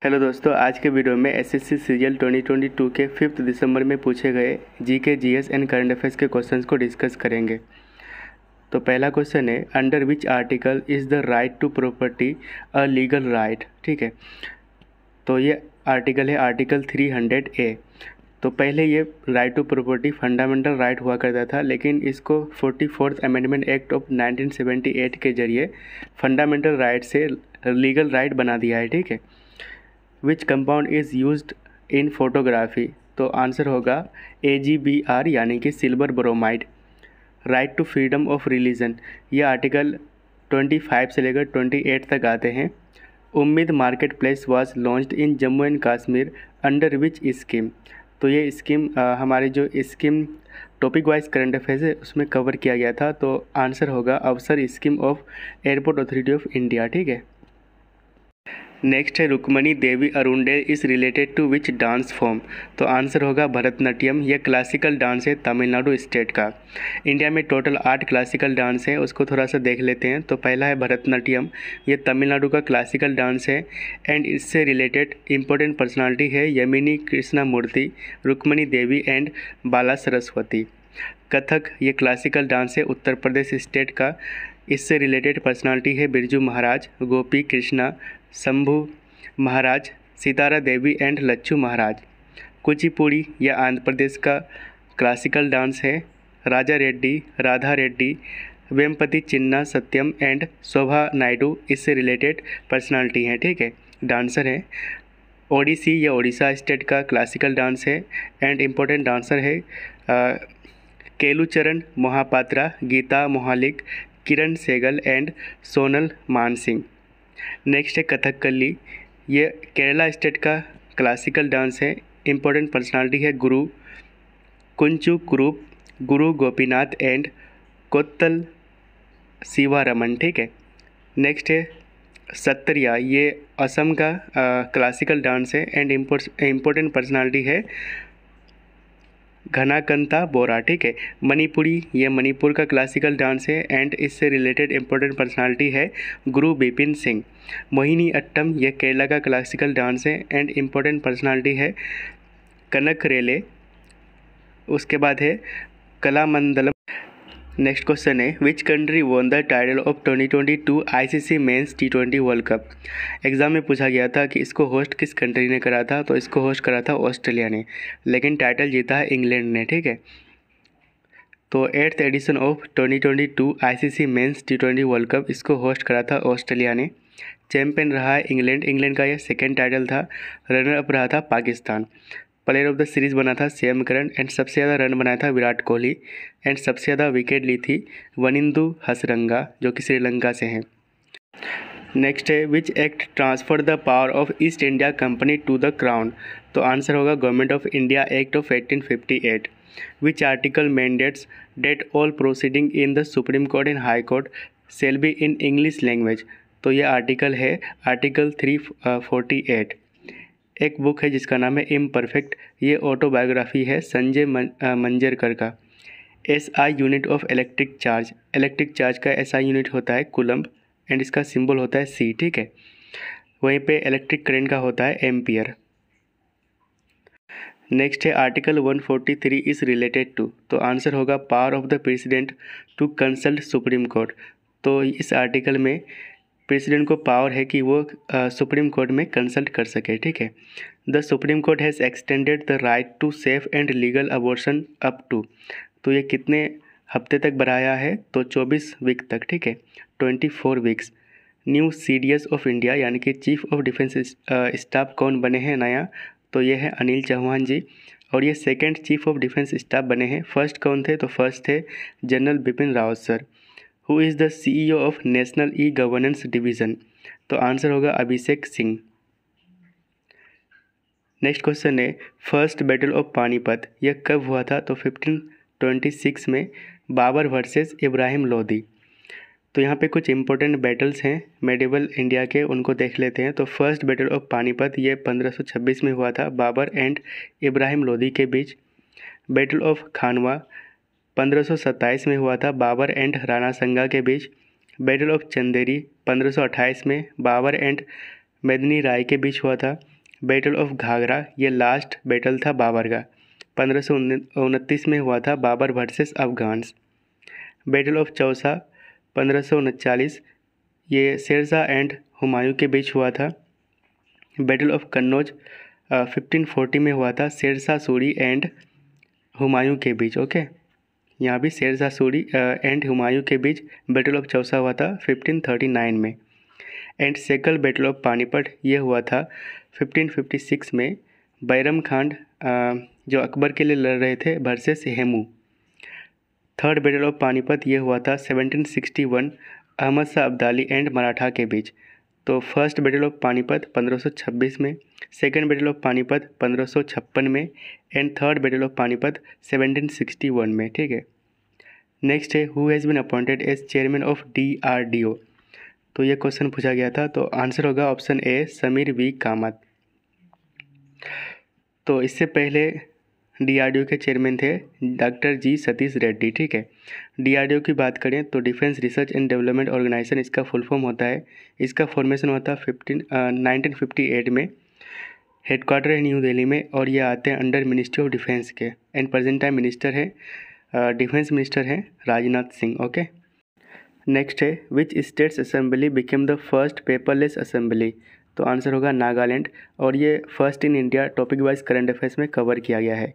Hello दोस्तों, आज के वीडियो में एसएससी सीजीएल 2022 के 5 दिसंबर में पूछे गए GK, GS and current affairs के क्वेश्चंस को डिस्कस करेंगे। तो पहला क्वेश्चन है, under which article is the right to property a legal right. ठीक है, तो ये आर्टिकल है आर्टिकल 300A। तो पहले ये right to property fundamental right हुआ करता था, लेकिन इसको 44th अमेंडमेंट एक्ट ऑफ 1978 के जरिए फंडामेंटल राइट से लीगल राइट बना दिया है। ठीक है, which compound is used in photography. तो आंसर होगा AgBr यानी कि silver bromide. Right to freedom of religion, ये आर्टिकल 25 से लेकर 28 तक आते हैं। Ummeed market place was launched in Jammu and Kashmir under which scheme. तो ये स्कीम हमारे जो scheme topic wise current affairs है उसमें कवर किया गया था। तो आंसर होगा Avsar scheme of airport authority of India. ठीक है, नेक्स्ट है Rukmini Devi Arundale is related to which dance form. तो आंसर होगा भरतनाट्यम। यह क्लासिकल डांस है तमिलनाडु स्टेट का। इंडिया में टोटल 8 क्लासिकल डांस है, उसको थोड़ा सा देख लेते हैं। तो पहला है भरतनाट्यम, ये तमिलनाडु का क्लासिकल डांस है एंड इससे रिलेटेड इंपॉर्टेंट पर्सनालिटी है यमिनी कृष्णा मूर्ति, रुक्मणी देवी एंड बाला सरस्वती। कथक, ये क्लासिकल डांस है उत्तर प्रदेश स्टेट का, इससे रिलेटेड पर्सनालिटी है बिरजू महाराज, गोपी कृष्णा, शंभू महाराज, सितारा देवी एंड लच्छू महाराज। कुचिपुड़ी, यह आंध्र प्रदेश का क्लासिकल डांस है, राजा रेड्डी, राधा रेड्डी, वेम्पति चिन्ना सत्यम एंड शोभा नायडू इससे रिलेटेड पर्सनालिटी हैं। ठीक है, डांसर हैं। ओडिसी, यह उड़ीसा स्टेट का क्लासिकल डांस है एंड इम्पोर्टेंट डांसर है केलुचरण मोहापात्रा, गीता मोहालिक, किरण सेगल एंड सोनल मानसिंह। नेक्स्ट है कथकली, ये केरला स्टेट का क्लासिकल डांस है। इम्पोर्टेंट पर्सनालिटी है गुरु कुंचू कुरूप, गुरु गोपीनाथ एंड कोत्तल शिवारमन। ठीक है, नेक्स्ट है सत्तरिया, ये असम का क्लासिकल डांस है एंड इम्पोर्टेंट पर्सनालिटी है घनाकंता बोरा। ठीक है, मणिपुरी, ये मणिपुर का क्लासिकल डांस है एंड इससे रिलेटेड इम्पोर्टेंट पर्सनालिटी है गुरु बिपिन सिंह। मोहिनी अट्टम, ये केरला का क्लासिकल डांस है एंड इम्पोर्टेंट पर्सनालिटी है कनक रेले। उसके बाद है कलामंडलम। नेक्स्ट क्वेश्चन है, which country won the title of 2022 ICC men's T20 world cup. Exam में पूछा गया था कि इसको होस्ट किस कंट्री ने करा था, तो इसको होस्ट करा था ऑस्ट्रेलिया ने, लेकिन टाइटल जीता है इंग्लैंड ने। ठीक है, तो 8th edition of 2022 ICC men's T20 world cup इसको होस्ट करा था ऑस्ट्रेलिया ने। चैंपियन रहा है इंग्लैंड, इंग्लैंड का यह सेकेंड टाइटल था। रनर अप रहा था Pakistan. Player of the series बना था सैम करन एंड सबसे ज़्यादा रन बनाया था विराट कोहली एंड सबसे ज़्यादा विकेट ली थी वनिंदु हसरंगा जो कि श्रीलंका से हैं। नेक्स्ट है, which act transfer the power of East India company to the crown. तो आंसर होगा government of India act of 1858। Which article mandates that all proceeding in the supreme court and high court shall be in English language. तो ये article है article 348। एक book है जिसका नाम है इम्परफेक्ट, ये ऑटोबायोग्राफी है संजय मंजरकर का। SI unit of electric charge, electric charge का SI यूनिट होता है कूलम्ब एंड इसका सिंबल होता है C। ठीक है, वहीं पे इलेक्ट्रिक करंट का होता है एम्पियर। नेक्स्ट है आर्टिकल 143 इज़ रिलेटेड टू। तो आंसर होगा power of the president to consult supreme court. तो इस आर्टिकल में प्रेसिडेंट को पावर है कि वो सुप्रीम कोर्ट में कंसल्ट कर सके। ठीक है, the supreme court has extended the right to safe and legal abortion up to. तो ये कितने हफ्ते तक बढ़ाया है, तो 24 वीक तक। ठीक है, 24 weeks. New CDS of India यानी कि चीफ ऑफ डिफेंस स्टाफ कौन बने हैं नया, तो ये है अनिल चौहान जी और ये second chief of defence staff बने हैं। फर्स्ट कौन थे, तो फर्स्ट थे general Bipin Rawat sir. Who is the CEO of national E-गवर्नेंस डिवीज़न। तो आंसर होगा अभिषेक सिंह। नेक्स्ट क्वेश्चन है, फर्स्ट बैटल ऑफ पानीपत यह कब हुआ था, तो 1526 में बाबर वर्सेस इब्राहिम लोदी। तो यहाँ पे कुछ इंपॉर्टेंट बैटल्स हैं मेडिवल इंडिया के, उनको देख लेते हैं। तो फर्स्ट बैटल ऑफ पानीपत ये 1526 में हुआ था बाबर एंड इब्राहिम लोदी के बीच। बैटल ऑफ खानवा 1527 में हुआ था बाबर एंड राणा संगा के बीच। बैटल ऑफ चंदेरी 1528 में बाबर एंड मेदिनी राय के बीच हुआ था। बैटल ऑफ घाघरा ये लास्ट बैटल था बाबर का, 1529 में हुआ था, Babur versus Afghans. Battle of Chausa 1539 ये शेरशाह एंड हुमायूं के बीच हुआ था। बैटल ऑफ कन्नौज 1540 में हुआ था, शेरशाह सूरी एंड हुमायूं के बीच। ओके, यहाँ भी शेरशाह सूरी एंड हुमायूं के बीच बैटल ऑफ चौसा हुआ था 1539 में। And second battle of Panipat ये हुआ था 1556 में, बैरम खान जो अकबर के लिए लड़ रहे थे versus Hemu. Third battle of Panipat ये हुआ था 1761 अहमद शाह अब्दाली एंड मराठा के बीच। तो फर्स्ट बैटल ऑफ पानीपत 1526 में, सेकंड बैटल ऑफ पानीपत 1556 में and third battle of Panipat 1761 में। ठीक है, नेक्स्ट है who has been appointed as chairman of DRDO। तो ये क्वेश्चन पूछा गया था, तो आंसर होगा option A Samir V Kamat. तो इससे पहले DRDO के चेयरमैन थे डॉक्टर जी सतीश रेड्डी। ठीक है, DRDO की बात करें तो defence research and development organisation इसका फुल फॉर्म होता है। इसका फॉर्मेशन होता है 1958 में, हेडक्वार्टर है न्यू दिल्ली में, और ये आते हैं अंडर मिनिस्ट्री ऑफ डिफेंस के। एंड प्रेजेंट टाइम मिनिस्टर है डिफेंस मिनिस्टर हैं राजनाथ सिंह। ओके, नेक्स्ट है which states assembly became the first paperless assembly. तो आंसर होगा नागालैंड, और ये first in India topic wise current affairs में कवर किया गया है।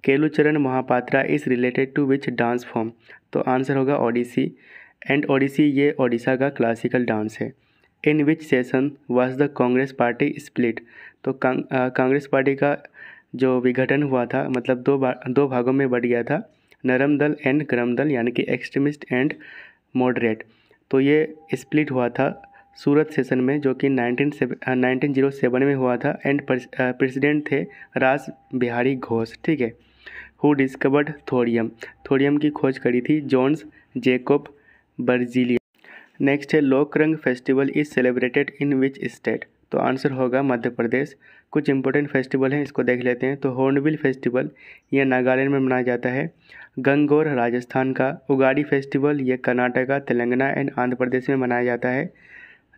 Kelucharan Mohapatra is related to which dance form. तो आंसर होगा ओडिसी, एंड ओडिसी ये ओडिशा का क्लासिकल डांस है। In which session was the Congress party split. तो कांग्रेस पार्टी का जो विघटन हुआ था, मतलब दो भागों में बढ़ गया था, नरम दल एंड गरम दल, यानी कि एक्सट्रीमिस्ट एंड मॉडरेट। तो ये स्प्लिट हुआ था सूरत सेशन में, जो कि 1907 में हुआ था। एंड प्रेसिडेंट थे रास बिहारी घोष। ठीक है, हु डिस्कवर्ड थोरियम। थोरियम की खोज करी थी जॉन्स जेकोब बर्जीलियस। नेक्स्ट है Lokrang festival is celebrated in which state. तो आंसर होगा मध्य प्रदेश। कुछ इंपॉर्टेंट फेस्टिवल हैं, इसको देख लेते हैं। तो हॉर्नबिल फेस्टिवल ये नागालैंड में मनाया जाता है, गंगोर राजस्थान का, उगाड़ी फेस्टिवल ये कर्नाटका, तेलंगाना एंड आंध्र प्रदेश में मनाया जाता है,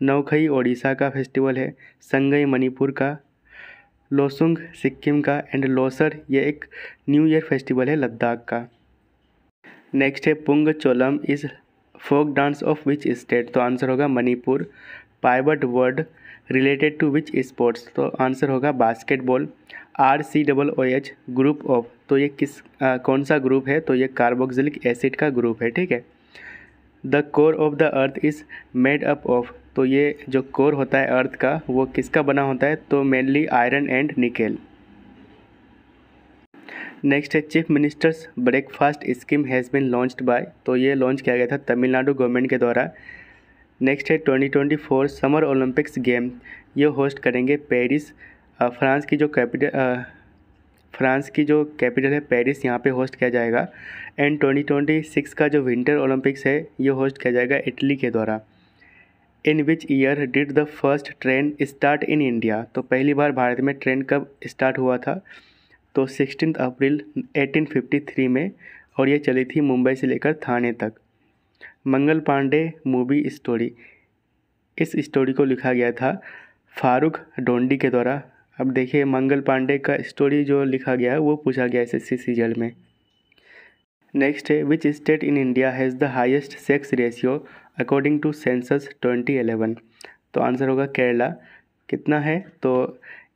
नौखई ओडिशा का फेस्टिवल है, संगई मणिपुर का, लोसुंग सिक्किम का, एंड लोसर ये एक न्यू ईयर फेस्टिवल है लद्दाख का। नेक्स्ट है Pung Cholom is folk dance of which state. तो आंसर होगा Manipur. Pivot word related to which sports. तो आंसर होगा बास्केटबॉल। RCOOH ग्रुप ऑफ, तो ये कौन सा ग्रुप है। तो ये कार्बोक्सिलिक एसिड का ग्रुप है। ठीक है, the core of the earth is made up of. तो ये जो कोर होता है अर्थ का वो किसका बना होता है। तो mainly iron and nickel. Next है chief ministers breakfast scheme has been launched by. तो ये लॉन्च किया गया था तमिलनाडु गवर्नमेंट के द्वारा। नेक्स्ट है 2024 समर ओलंपिक्स गेम ये होस्ट करेंगे पेरिस, फ्रांस की जो कैपिटल है पेरिस, यहाँ पे होस्ट किया जाएगा। एंड 2026 का जो विंटर ओलंपिक्स है ये होस्ट किया जाएगा इटली के द्वारा। In which year did the first train start in India. तो पहली बार भारत में ट्रेन कब स्टार्ट हुआ था। तो 16 अप्रैल 1853 में, और ये चली थी मुंबई से लेकर थाने तक। मंगल पांडे मूवी स्टोरी, इस स्टोरी को लिखा गया था फारूक डोंडी के द्वारा। अब देखिए मंगल पांडे का स्टोरी जो लिखा गया है वो पूछा गया SSC सीजीएल में। नेक्स्ट है which state in India has the highest sex ratio according to census 2011। तो आंसर होगा केरला। कितना है तो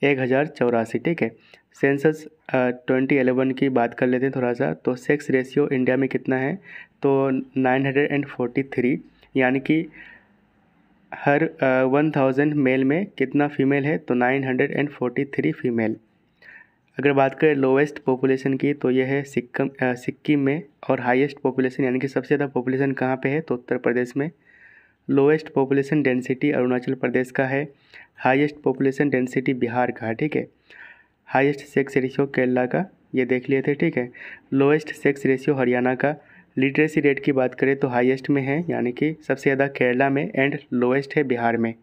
1084। ठीक है, सेंसस 2011 की बात कर लेते हैं थोड़ा सा। तो सेक्स रेशियो इंडिया में कितना है तो 943, यानी कि हर 1000 मेल में कितना फीमेल है तो 943 फीमेल। अगर बात करें लोवेस्ट पॉपुलेशन की तो यह है सिक्किम में, और हाईएस्ट पॉपुलेशन यानी कि सबसे ज़्यादा पॉपुलेशन कहाँ पे है तो उत्तर प्रदेश में। Lowest population density Arunachal Pradesh का है, हाईएस्ट पॉपुलेशन डेंसिटी बिहार का है। ठीक है, हाईएस्ट सेक्स रेशियो केरला का ये देख लिए थे। ठीक है, लोएस्ट सेक्स रेशियो हरियाणा का। लिटरेसी रेट की बात करें तो हाईएस्ट में है, यानी कि सबसे ज़्यादा केरला में, एंड लोएस्ट है बिहार में।